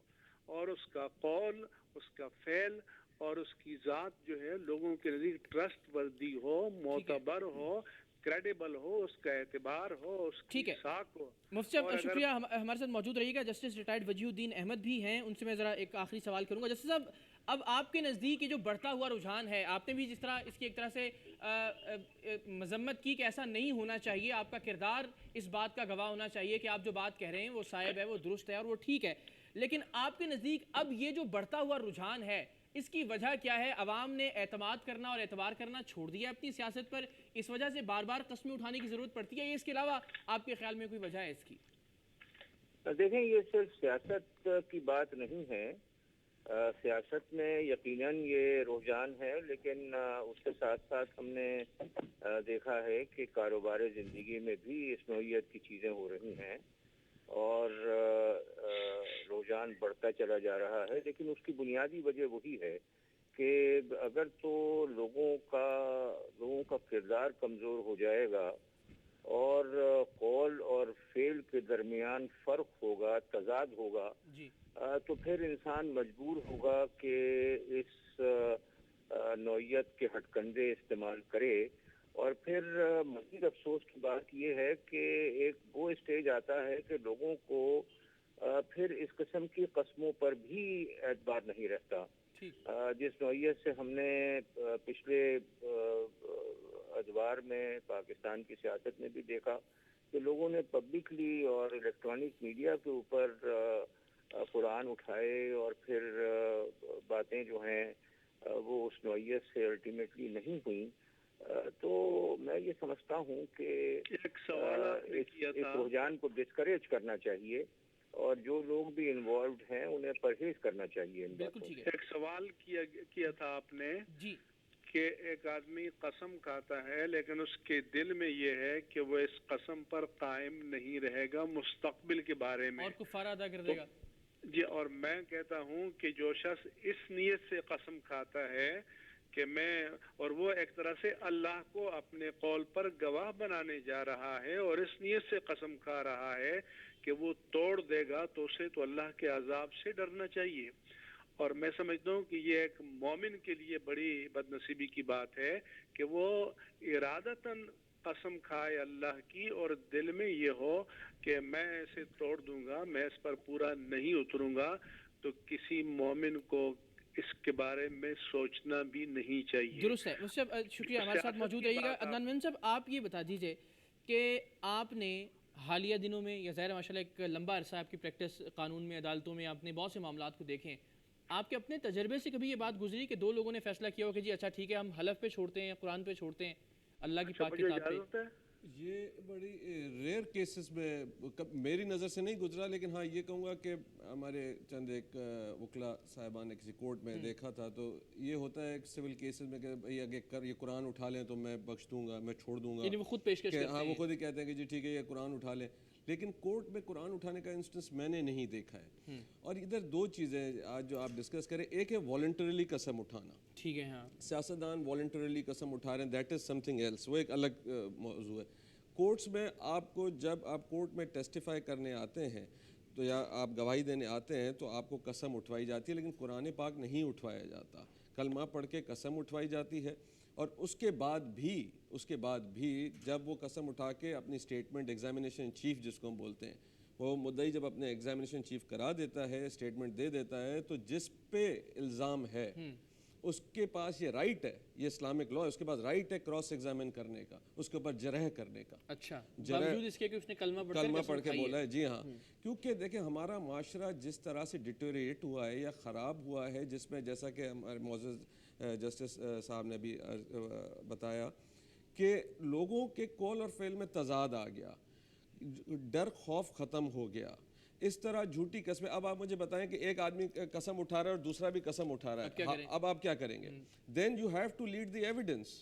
اور اس کا قول، اس کا فعل اور اس کی ذات جو ہے لوگوں کے نزدیک ٹرسٹ وردی ہو، معتبر ہو، کریڈیبل ہو، اس کا اعتبار ہو، اس کی ساکھ ہو. مفتی صاحب شکریہ، ہمارے ساتھ موجود رہیے گا. جسٹس ریٹائرڈ وجیہ الدین احمد بھی ہیں، ان سے میں ذرا ایک آخری سوال کروں گا. جسٹس صاحب، اب آپ کے نزدیک یہ جو بڑھتا ہوا رجحان ہے، آپ نے بھی جس طرح اس کی ایک طرح سے مذمت کی کہ ایسا نہیں ہونا چاہیے، آپ کا کردار اس بات کا گواہ ہونا چاہیے کہ آپ جو بات کہہ رہے ہیں وہ صائب ہے، وہ درست ہے اور وہ ٹھیک ہے، لیکن آپ کے نزدیک اب یہ جو بڑھتا ہوا رجحان ہے اس کی وجہ کیا ہے؟ عوام نے اعتماد کرنا اور اعتبار کرنا چھوڑ دیا اپنی سیاست پر، اس وجہ سے بار بار قسمیں اٹھانے کی ضرورت پڑتی ہے، یا اس کے علاوہ آپ کے خیال میں کوئی وجہ ہے اس کی؟ دیکھیں، یہ صرف سیاست کی بات نہیں ہے. سیاست میں یقیناً یہ رجحان ہے، لیکن اس کے ساتھ ساتھ ہم نے دیکھا ہے کہ کاروبار زندگی میں بھی اس نوعیت کی چیزیں ہو رہی ہیں اور رجحان بڑھتا چلا جا رہا ہے. لیکن اس کی بنیادی وجہ وہی ہے کہ اگر تو لوگوں کا کردار کمزور ہو جائے گا اور قول اور فعل کے درمیان فرق ہوگا، تضاد ہوگا، تو پھر انسان مجبور ہوگا کہ اس نوعیت کے ہٹ کنڈے استعمال کرے. اور پھر مزید افسوس کی بات یہ ہے کہ ایک وہ اسٹیج آتا ہے کہ لوگوں کو پھر اس قسم کی قسموں پر بھی اعتبار نہیں رہتا. جس نوعیت سے ہم نے پچھلے ادوار میں پاکستان کی سیاست میں بھی دیکھا کہ لوگوں نے پبلکلی اور الیکٹرانک میڈیا کے اوپر قرآن اٹھائے اور پھر باتیں جو ہیں وہ اس نوعیت سے الٹیمیٹلی نہیں ہوئیں. تو میں یہ سمجھتا ہوں کہ اس رجحان کو ڈسکریج کرنا چاہیے اور جو لوگ بھی انوالوڈ ہیں انہیں پرہیز کرنا چاہیے ان باتوں سے۔ ایک سوال کیا تھا آپ نے جی کہ ایک آدمی قسم کھاتا ہے لیکن اس کے دل میں یہ ہے کہ وہ اس قسم پر قائم نہیں رہے گا مستقبل کے بارے میں اور کفارہ ادا کر دے گا۔ جی، اور میں کہتا ہوں کہ جو شخص اس نیت سے قسم کھاتا ہے کہ اور وہ ایک طرح سے اللہ کو اپنے قول پر گواہ بنانے جا رہا ہے اور اس نیت سے قسم کھا رہا ہے کہ وہ توڑ دے گا تو اسے تو اللہ کے عذاب سے ڈرنا چاہیے۔ اور میں سمجھتا ہوں کہ یہ ایک مومن کے لیے بڑی بد نصیبی کی بات ہے کہ وہ ارادتاً قسم کھائے اللہ کی اور دل میں یہ ہو کہ میں اسے توڑ دوں گا، میں اس پر پورا نہیں اتروں گا۔ تو کسی مومن کو اس کے بارے میں سوچنا بھی نہیں چاہیے۔ درست ہے مفتی صاحب، شکریہ، ہمارے ساتھ موجود رہیے گا۔ عدنان میم صاحب، آپ یہ بتا دیجئے کہ آپ نے حالیہ دنوں میں، یا ظاہر ماشاء اللہ ایک لمبا عرصہ آپ کی پریکٹس قانون میں، عدالتوں میں، آپ نے بہت سے معاملات کو دیکھیں، آپ کے اپنے تجربے سے کبھی یہ بات گزری کہ دو لوگوں نے فیصلہ کیا ہو کہ جی اچھا ٹھیک ہے ہم حلف پہ چھوڑتے ہیں، قرآن پہ چھوڑتے ہیں، اللہ کی پاک کتاب پہ؟ یہ بڑی ریئر کیسز میں میری نظر سے نہیں گزرا، لیکن ہاں یہ کہوں گا کہ ہمارے چند ایک وکلا صاحبان نے کسی کورٹ میں دیکھا تھا، تو یہ ہوتا ہے سول کیسز میں کہ بھئی اگر یہ قرآن اٹھا لیں تو میں بخش دوں گا، میں چھوڑ دوں گا، یعنی وہ خود پیشکش کرتے ہیں۔ ہاں وہ خود ہی کہتے ہیں کہ جی ٹھیک ہے یہ قرآن اٹھا لیں، لیکن کورٹ میں قرآن اٹھانے کا انسٹنس میں نے نہیں دیکھا ہے۔ اور ادھر دو چیزیں آج جو آپ ڈسکس کریں، ایک ہے والنٹریلی قسم اٹھانا، ٹھیک ہے، ہاں سیاستدان والنٹریلی قسم اٹھا رہے ہیں، that is something else, وہ ایک الگ موضوع ہے۔ کورٹس میں آپ کو جب آپ کورٹ میں ٹیسٹیفائی کرنے آتے ہیں تو یا آپ گواہی دینے آتے ہیں تو آپ کو قسم اٹھوائی جاتی ہے، لیکن قرآن پاک نہیں اٹھوایا جاتا، کلمہ پڑھ کے قسم اٹھوائی جاتی ہے۔ اور اس کے بعد بھی جب وہ قسم اٹھا کے اپنی اسٹیٹمنٹ ایگزامینیشن چیف جس کو ہم بولتے ہیں، وہ مدعی جب اپنے ایگزامینیشن چیف کرا دیتا ہے، اسٹیٹمنٹ دے دیتا ہے، تو جس پہ الزام ہے اس کے پاس یہ رائٹ ہے، یہ اسلامک لا ہے، اس کے پاس رائٹ ہے کراس ایگزامن کرنے کا، اس کے اوپر جرح کرنے کا۔ اچھا، باوجود اس کے کہ اس نے کلمہ پڑھ کے بولا ہے، جی ہاں، کیونکہ دیکھیں ہمارا معاشرہ جس طرح سے ڈیٹوریٹ ہوا ہے یا خراب ہوا ہے، جس میں جیسا کہ ہمارے معزز جسٹس صاحب نے بھی بتایا کہ لوگوں کے قول اور فعل میں تضاد آ گیا، ڈر خوف ختم ہو گیا، اس طرح جھوٹی قسمیں۔ اب آپ مجھے بتائیں کہ ایک آدمی قسم اٹھا رہا ہے اور دوسرا بھی قسم اٹھا رہا ہے، اب آپ کیا کریں گے؟ Then you have to lead the evidence,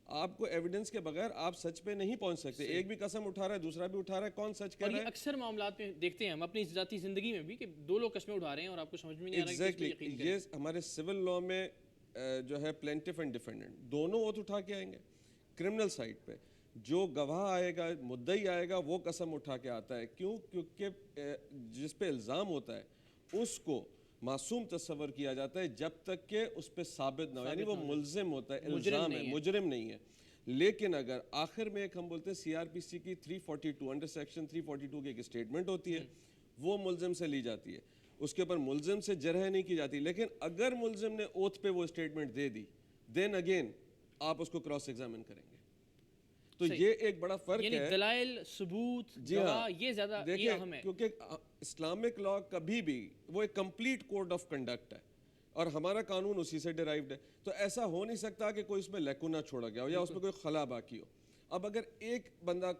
آپ کو ایویڈنس کے بغیر آپ سچ پہ نہیں پہنچ سکتے۔ ایک بھی قسم اٹھا رہا ہے دوسرا بھی اٹھا رہا ہے، کون سچ کہہ رہا ہے؟ اکثر معاملات میں دیکھتے ہیں ہم اپنی ذاتی زندگی میں بھی کہ دو لوگ قسمیں اٹھا رہے ہیں اور آپ کو سمجھ میں نہیں آ رہا ہے کہ کس پہ یقین کریں۔ یہ ہمارے سول لا میں جو ہے پلینٹف اینڈ ڈیفینڈنٹ دونوں اوتھ اٹھا کے آئیں گے۔ کرمنل سائٹ پہ جو گواہ آئے گا، مدعی آئے گا، وہ قسم اٹھا کے آتا ہے۔ کیوں؟ کیونکہ جس پہ الزام ہوتا ہے اس کو معصوم تصور کیا جاتا ہے جب تک کہ اس پہ ثابت نہ ہو، یعنی وہ ملزم ہوتا ہے، الزام ہے، مجرم نہیں ہے۔ لیکن اگر آخر میں ایک ہم بولتے ہیں سی آر پی سی کی 342 انڈر سیکشن 342 کی ایک اسٹیٹمنٹ ہوتی ہے، وہ ملزم سے لی جاتی ہے، اس کے اوپر ملزم سے جرح نہیں کی جاتی۔ لیکن اگر ملزم نے اوتھ پہ وہ اسٹیٹمنٹ دے دی، دین اگین آپ اس کو کراس ایگزامن کریں گے۔ تو یہ ایک بڑا فرق ہے، یعنی دلائل، ثبوت، گواہ، یہ زیادہ اہم ہے، کیونکہ اسلامک لا کبھی بھی وہ ایک کمپلیٹ کوڈ آف کنڈکٹ ہے اور ہمارا قانون اسی سے ڈرائیوڈ ہے۔ تو ایسا ہو نہیں سکتا کہ کوئی اس میں لیکونہ چھوڑا گیا ہو یا اس میں کوئی خلا باقی ہو۔ اب اگر ایک بندہ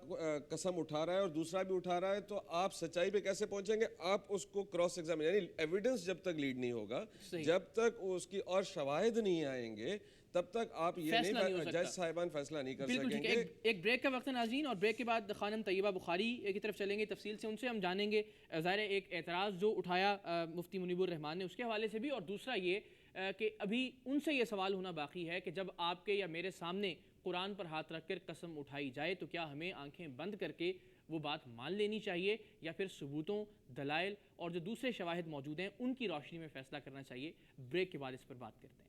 قسم اٹھا رہا ہے اور دوسرا بھی اٹھا رہا ہے تو آپ سچائی پہ کیسے پہنچیں گے؟ آپ اس کو کراس ایگزامن، یعنی ایویڈنس جب تک لیڈ نہیں ہوگا، جب تک اس کی اور شواہد نہیں آئیں گے، تب تک آپ یہ نہیں، جج صاحبان فیصلہ نہیں کر سکیں گے۔ ایک بریک کا وقت ہے ناظرین، اور بریک کے بعد خانم طیبہ بخاری کی طرف چلیں گے، تفصیل سے ان سے ہم جانیں گے ظاہر ایک اعتراض جو اٹھایا مفتی منیب الرحمان نے اس کے حوالے سے بھی، اور دوسرا یہ کہ ابھی ان سے یہ سوال ہونا باقی ہے کہ جب آپ کے یا میرے سامنے قرآن پر ہاتھ رکھ کر قسم اٹھائی جائے تو کیا ہمیں آنکھیں بند کر کے وہ بات مان لینی چاہیے یا پھر ثبوتوں، دلائل اور جو دوسرے شواہد موجود ہیں ان کی روشنی میں فیصلہ کرنا چاہیے؟ بریک کے بعد اس پر بات کرتے ہیں۔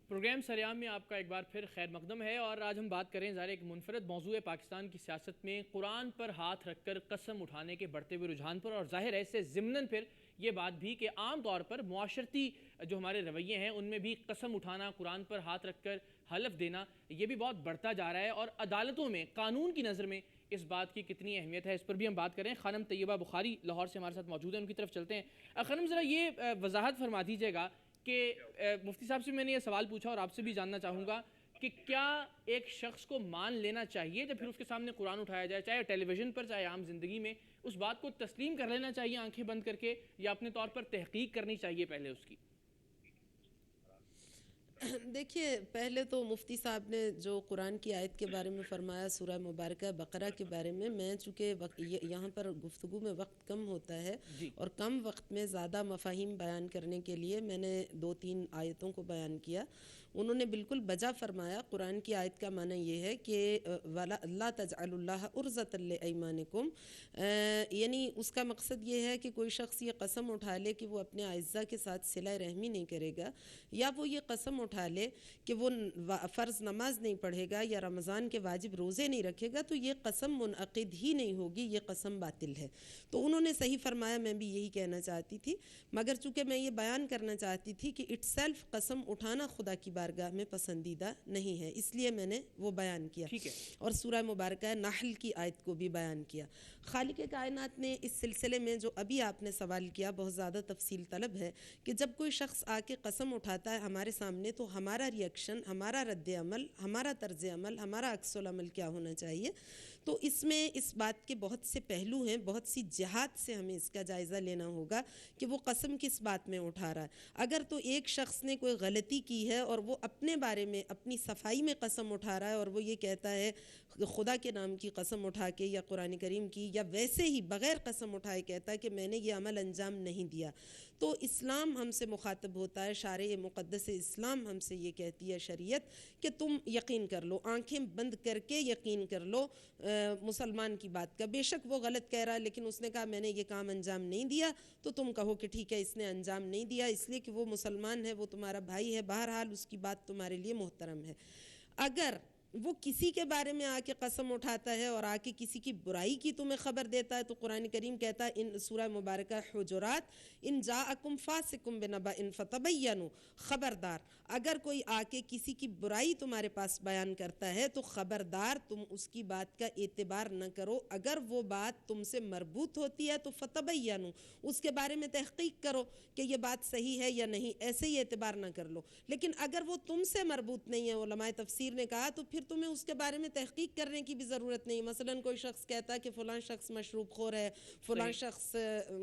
پروگرام سریام میں آپ کا ایک بار پھر خیر مقدم ہے، اور آج ہم بات کریں ظاہر ایک منفرد موضوع ہے پاکستان کی سیاست میں قرآن پر ہاتھ رکھ کر قسم اٹھانے کے بڑھتے ہوئے رجحان پر، اور ظاہر ہے اس سے ضمناً پھر یہ بات بھی کہ عام طور پر معاشرتی جو ہمارے رویے ہیں ان میں بھی قسم اٹھانا، قرآن پر ہاتھ رکھ کر حلف دینا، یہ بھی بہت بڑھتا جا رہا ہے، اور عدالتوں میں قانون کی نظر میں اس بات کی کتنی اہمیت ہے، اس پر بھی ہم بات کریں. خانم طیبہ بخاری لاہور سے ہمارے ساتھ موجود ہیں، ان کی طرف چلتے ہیں. خانم ذرا یہ وضاحت فرما دیجیے گا کہ مفتی صاحب سے میں نے یہ سوال پوچھا اور آپ سے بھی جاننا چاہوں گا کہ کیا ایک شخص کو مان لینا چاہیے جب پھر اس کے سامنے قرآن اٹھایا جائے، چاہے ٹیلی ویژن پر چاہے عام زندگی میں، اس بات کو تسلیم کر لینا چاہیے آنکھیں بند کر کے، یا اپنے طور پر تحقیق کرنی چاہیے پہلے اس کی؟ دیکھیے، پہلے تو مفتی صاحب نے جو قرآن کی آیت کے بارے میں فرمایا سورہ مبارکہ بقرہ کے بارے میں چونکہ یہاں پر گفتگو میں وقت کم ہوتا ہے اور کم وقت میں زیادہ مفاہیم بیان کرنے کے لیے میں نے 2-3 آیتوں کو بیان کیا. انہوں نے بالکل بجا فرمایا. قرآن کی آیت کا معنی یہ ہے کہ لا تجعلوا اللہ عرضۃ لایمانکم، یعنی اس کا مقصد یہ ہے کہ کوئی شخص یہ قسم اٹھا لے کہ وہ اپنے اعزہ کے ساتھ صلہ رحمی نہیں کرے گا، یا وہ یہ قسم اٹھا لے کہ وہ فرض نماز نہیں پڑھے گا یا رمضان کے واجب روزے نہیں رکھے گا، تو یہ قسم منعقد ہی نہیں ہوگی، یہ قسم باطل ہے. تو انہوں نے صحیح فرمایا. میں بھی یہی کہنا چاہتی تھی، مگر چونکہ میں یہ بیان کرنا چاہتی تھی کہ اٹ سیلف قسم اٹھانا خدا کی بارگاہ میں پسندیدہ نہیں ہے، اس لیے میں نے وہ بیان کیا. اور سورہ مبارکہ نحل کی آیت کو بھی بیان کیا. خالق کائنات نے اس سلسلے میں جو ابھی آپ نے سوال کیا بہت زیادہ تفصیل طلب ہے کہ جب کوئی شخص آ کے قسم اٹھاتا ہے ہمارے سامنے تو ہمارا ریئیکشن، ہمارا رد عمل، ہمارا طرز عمل، ہمارا عکس العمل کیا ہونا چاہیے. تو اس میں اس بات کے بہت سے پہلو ہیں، بہت سی جہات سے ہمیں اس کا جائزہ لینا ہوگا کہ وہ قسم کس بات میں اٹھا رہا ہے. اگر تو ایک شخص نے کوئی غلطی کی ہے اور وہ اپنے بارے میں اپنی صفائی میں قسم اٹھا رہا ہے اور وہ یہ کہتا ہے خدا کے نام کی قسم اٹھا کے یا قرآن کریم کی یا ویسے ہی بغیر قسم اٹھائے کہتا ہے کہ میں نے یہ عمل انجام نہیں دیا، تو اسلام ہم سے مخاطب ہوتا ہے، شارع مقدس اسلام ہم سے یہ کہتی ہے شریعت کہ تم یقین کر لو، آنکھیں بند کر کے یقین کر لو مسلمان کی بات کا. بے شک وہ غلط کہہ رہا ہے لیکن اس نے کہا میں نے یہ کام انجام نہیں دیا، تو تم کہو کہ ٹھیک ہے اس نے انجام نہیں دیا اس لیے کہ وہ مسلمان ہے، وہ تمہارا بھائی ہے، بہرحال اس کی بات تمہارے لیے محترم ہے. اگر وہ کسی کے بارے میں آ کے قسم اٹھاتا ہے اور آ کے کسی کی برائی کی تمہیں خبر دیتا ہے تو قرآن کریم کہتا ہے ان سورہ مبارکہ حجرات ان جاءکم فاسق بنبأ فتبینوا، خبردار اگر کوئی آ کے کسی کی برائی تمہارے پاس بیان کرتا ہے تو خبردار تم اس کی بات کا اعتبار نہ کرو. اگر وہ بات تم سے مربوط ہوتی ہے تو فتبینوا، اس کے بارے میں تحقیق کرو کہ یہ بات صحیح ہے یا نہیں، ایسے ہی اعتبار نہ کر لو. لیکن اگر وہ تم سے مربوط نہیں ہے، علماء تفسیر نے کہا، تو پھر تمہیں اس کے بارے میں تحقیق کرنے کی بھی ضرورت نہیں. مثلا کوئی شخص کہتا ہے کہ فلاں شخص مشروب خور ہے، فلاں شخص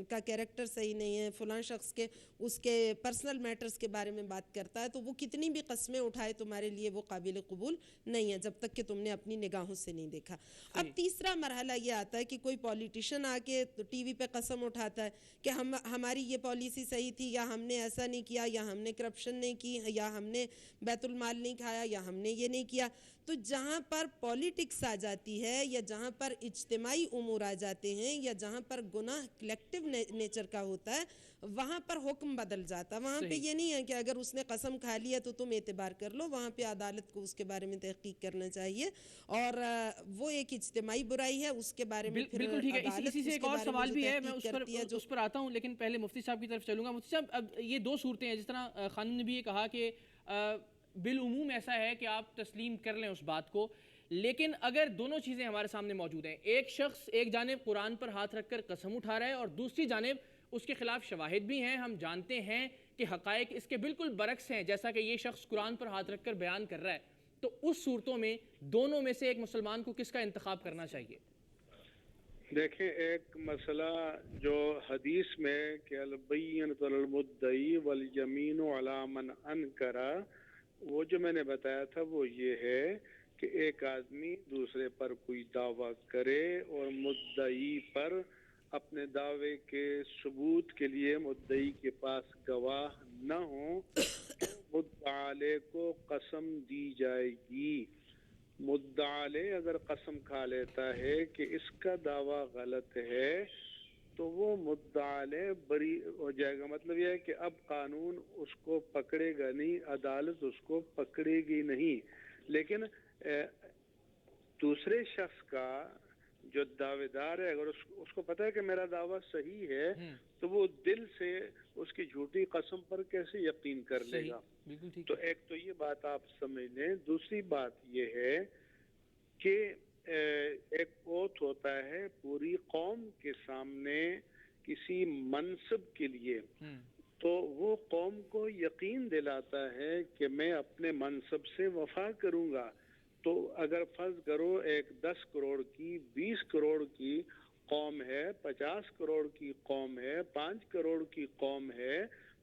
کا کیریکٹر صحیح نہیں ہے، فلاں شخص کے اس کے پرسنل میٹرز کے بارے میں بات کرتا ہے، تو وہ کتنی بھی قسمیں اٹھائے تمہارے لیے وہ قابل قبول نہیں ہے جب تک کہ تم نے اپنی نگاہوں سے نہیں دیکھا. اب تیسرا مرحلہ یہ آتا ہے کہ کوئی پولیٹیشین آ کے ٹی وی پہ قسم اٹھاتا ہے کہ ہماری یہ پالیسی صحیح تھی، یا ہم نے ایسا نہیں کیا، یا ہم نے کرپشن نہیں کی، یا ہم نے بیت المال نہیں کھایا، یا ہم نے یہ نہیں کیا. تو جہاں پر پولیٹکس آ جاتی ہے یا جہاں پر اجتماعی امور آ جاتے ہیں یا جہاں پر گناہ کلیکٹیو نیچر کا ہوتا ہے وہاں پر حکم بدل جاتا ہے. وہاں پہ یہ نہیں ہے کہ اگر اس نے قسم کھا لی ہے تو تم اعتبار کر لو، وہاں پہ عدالت کو اس کے بارے میں تحقیق کرنا چاہیے. اور وہ ایک اجتماعی برائی ہے، اس کے بارے میں بالکل ٹھیک ہے. اسی سے ایک اور سوال بھی ہے، میں اس پر آتا ہوں، لیکن پہلے مفتی صاحب کی طرف چلوں گا. مفتی صاحب اب یہ دو صورتیں ہیں، جس طرح خانم نے بھی یہ کہا کہ بالعموم ایسا ہے کہ آپ تسلیم کر لیں اس بات کو، لیکن اگر دونوں چیزیں ہمارے سامنے موجود ہیں، ایک شخص ایک جانب قرآن پر ہاتھ رکھ کر قسم اٹھا رہا ہے اور دوسری جانب اس کے خلاف شواہد بھی ہیں، ہم جانتے ہیں کہ حقائق اس کے بالکل برعکس ہیں جیسا کہ یہ شخص قرآن پر ہاتھ رکھ کر بیان کر رہا ہے، تو اس صورتوں میں دونوں میں سے ایک مسلمان کو کس کا انتخاب کرنا چاہیے؟ دیکھیں، ایک مسئلہ جو حدیث میں کہ البینۃ علی المدعی والیمین علی من انکر، وہ جو میں نے بتایا تھا وہ یہ ہے کہ ایک آدمی دوسرے پر کوئی دعویٰ کرے اور مدعی پر اپنے دعوے کے ثبوت کے لیے مدعی کے پاس گواہ نہ ہوں تو مدعی کو قسم دی جائے گی. مدعی اگر قسم کھا لیتا ہے کہ اس کا دعویٰ غلط ہے تو وہ مدعی بری ہو جائے گا. مطلب یہ ہے کہ اب قانون اس کو پکڑے گا نہیں، عدالت اس کو پکڑے گی نہیں. لیکن دوسرے شخص کا جو دعوے دار ہے، اگر اس کو پتہ ہے کہ میرا دعویٰ صحیح ہے تو وہ دل سے اس کی جھوٹی قسم پر کیسے یقین کر لے گا؟ تو ایک تو یہ بات آپ سمجھ لیں. دوسری بات یہ ہے کہ ایک اوتھ ہوتا ہے پوری قوم کے سامنے کسی منصب کے لیے، تو وہ قوم کو یقین دلاتا ہے کہ میں اپنے منصب سے وفا کروں گا. تو اگر فرض کرو ایک 10 کروڑ کی، 20 کروڑ کی قوم ہے، 50 کروڑ کی قوم ہے، 5 کروڑ کی قوم ہے،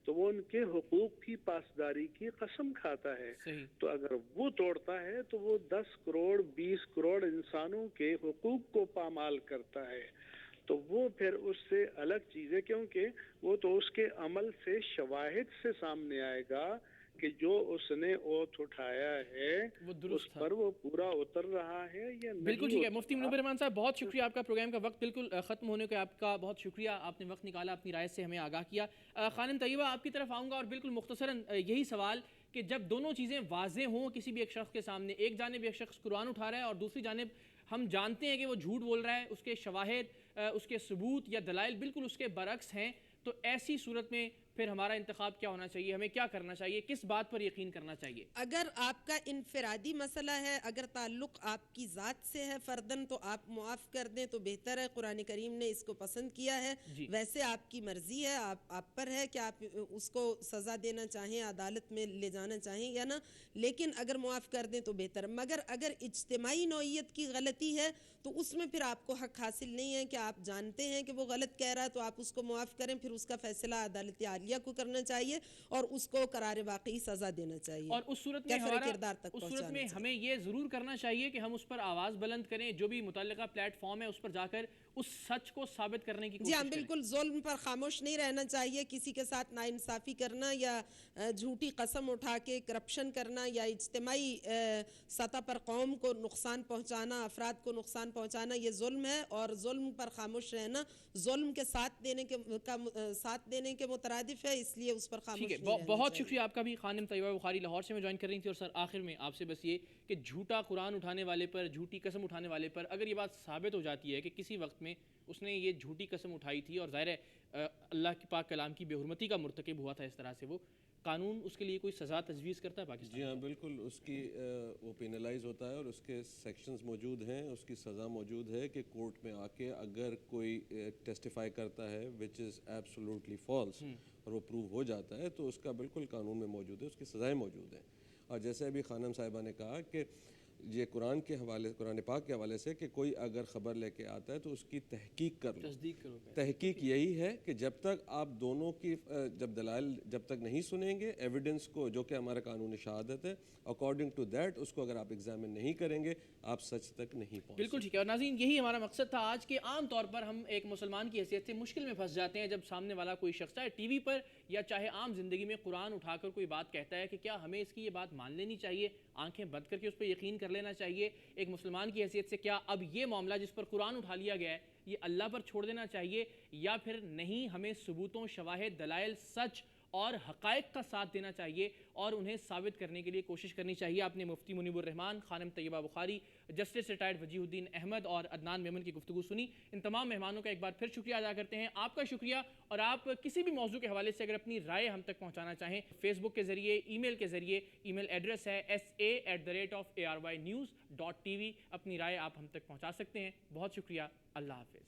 تو وہ ان کے حقوق کی پاسداری کی قسم کھاتا ہے. تو اگر وہ توڑتا ہے تو وہ 10 کروڑ 20 کروڑ انسانوں کے حقوق کو پامال کرتا ہے. تو وہ پھر اس سے الگ چیز ہے، کیونکہ وہ تو اس کے عمل سے شواہد سے سامنے آئے گا کہ جو اس نے اوتھ اٹھایا ہے اس پر وہ پورا اتر رہا ہے یا نہیں. بالکل ٹھیک ہے. مفتی منیب الرحمان صاحب بہت شکریہ آپ کا. پروگرام کا وقت بالکل ختم ہونے کا آپ کا بہت شکریہ. آپ نے وقت نکالا، اپنی رائے سے ہمیں آگاہ کیا. خانم طیبہ آپ کی طرف آؤں گا اور بالکل مختصراً یہی سوال کہ جب دونوں چیزیں واضح ہوں کسی بھی ایک شخص کے سامنے، ایک جانب ایک شخص قرآن اٹھا رہا ہے اور دوسری جانب ہم جانتے ہیں کہ وہ جھوٹ بول رہا ہے، اس کے شواہد، اس کے ثبوت یا دلائل بالکل اس کے برعکس ہیں، تو ایسی صورت میں پھر ہمارا انتخاب کیا ہونا چاہیے؟ ہمیں کیا کرنا چاہیے؟ کس بات پر یقین کرنا چاہیے؟ اگر آپ کا انفرادی مسئلہ ہے، اگر تعلق آپ کی ذات سے ہے فردن، تو آپ معاف کر دیں تو بہتر ہے. قرآن کریم نے اس کو پسند کیا ہے. ویسے آپ کی مرضی ہے، آپ پر ہے کہ آپ اس کو سزا دینا چاہیں، عدالت میں لے جانا چاہیں یا نہ، لیکن اگر معاف کر دیں تو بہتر. مگر اگر اجتماعی نوعیت کی غلطی ہے تو اس میں پھر آپ کو حق حاصل نہیں ہے کہ آپ جانتے ہیں کہ وہ غلط کہہ رہا ہے تو آپ اس کو معاف کریں. پھر اس کا فیصلہ عدالت عالیہ کو کرنا چاہیے اور اس کو قرار واقعی سزا دینا چاہیے. اور اس صورت میں ہمیں یہ ضرور کرنا چاہیے کہ ہم اس پر آواز بلند کریں، جو بھی متعلقہ پلیٹ فارم ہے اس پر جا کر اس سچ کو ثابت کرنے کی کوشش کریں. جی بالکل، ظلم پر خاموش نہیں رہنا چاہیے. کسی کے ساتھ ناانصافی کرنا یا جھوٹی قسم اٹھا کے کرپشن کرنا یا اجتماعی سطح پر قوم کو نقصان پہنچانا، افراد کو نقصان پہنچانا، یہ ظلم ہے. اور ظلم پر خاموش رہنا ظلم کے ساتھ دینے کے مترادف ہے، اس لیے اس پر خاموش نہیں رہنا چاہیے. بہت شکریہ آپ کا بھی. خانم طیبہ بخاری لاہور سے میں جوائن کر رہی تھی. اور سر آخر میں آپ سے بس یہ کہ جھوٹا قرآن اٹھانے والے پر، جھوٹی قسم اٹھانے والے پر اگر یہ بات ثابت ہو جاتی ہے کہ کسی وقت میں اس نے یہ جھوٹی قسم اٹھائی تھی اور ظاہر ہے اللہ کی پاک کلام کی بے حرمتی کا مرتکب ہوا تھا اس طرح سے، وہ قانون اس کے لیے کوئی سزا تجویز کرتا ہے پاکستان؟ جی ہاں بالکل، اس کی وہ پینلائز ہوتا ہے اور اس کے سیکشنز موجود ہیں، اس کی سزا موجود ہے کہ کورٹ میں آ کے اگر کوئی ٹیسٹیفائی کرتا ہے وچ از ایبسولوٹلی فالس اور وہ پروو ہو جاتا ہے تو اس کا بالکل قانون میں موجود ہے، اس کی سزائیں موجود ہیں. اور جیسے ابھی خانم صاحبہ نے کہا کہ یہ قرآن پاک کے حوالے سے کہ کوئی اگر خبر لے کے آتا ہے تو اس کی تحقیق کر لو. تحقیق یہی ہے کہ جب تک آپ دونوں کی جب دلائل جب تک نہیں سنیں گے، ایویڈنس کو جو کہ ہمارا قانون شہادت ہے، اکارڈنگ ٹو دیٹ اس کو اگر آپ ایگزامن نہیں کریں گے آپ سچ تک نہیں پہنچ. بالکل ٹھیک ہے. اور ناظرین یہی ہمارا مقصد تھا آج کے. عام طور پر ہم ایک مسلمان کی حیثیت سے مشکل میں پھنس جاتے ہیں جب سامنے والا کوئی شخص چاہے ٹی وی پر یا چاہے عام زندگی میں قرآن اٹھا کر کوئی بات کہتا ہے کہ کیا ہمیں اس کی یہ بات مان لینی چاہیے، آنکھیں بند کر کے اس پہ یقین کر لینا چاہیے؟ ایک مسلمان کی حیثیت سے کیا اب یہ معاملہ جس پر قرآن اٹھا لیا گیا ہے یہ اللہ پر چھوڑ دینا چاہیے یا پھر نہیں، ہمیں ثبوتوں، شواہد، دلائل، سچ اور حقائق کا ساتھ دینا چاہیے اور انہیں ثابت کرنے کے لیے کوشش کرنی چاہیے؟ آپ نے مفتی منیب الرحمان، خانم طیبہ بخاری، جسٹس ریٹائرڈ وجیہ الدین احمد اور عدنان میمن کی گفتگو سنی. ان تمام مہمانوں کا ایک بار پھر شکریہ ادا کرتے ہیں. آپ کا شکریہ. اور آپ کسی بھی موضوع کے حوالے سے اگر اپنی رائے ہم تک پہنچانا چاہیں فیس بک کے ذریعے، ای میل کے ذریعے، ای میل ایڈریس ہے sa@arynews.tv، اپنی رائے آپ ہم تک پہنچا سکتے ہیں. بہت شکریہ. اللہ حافظ.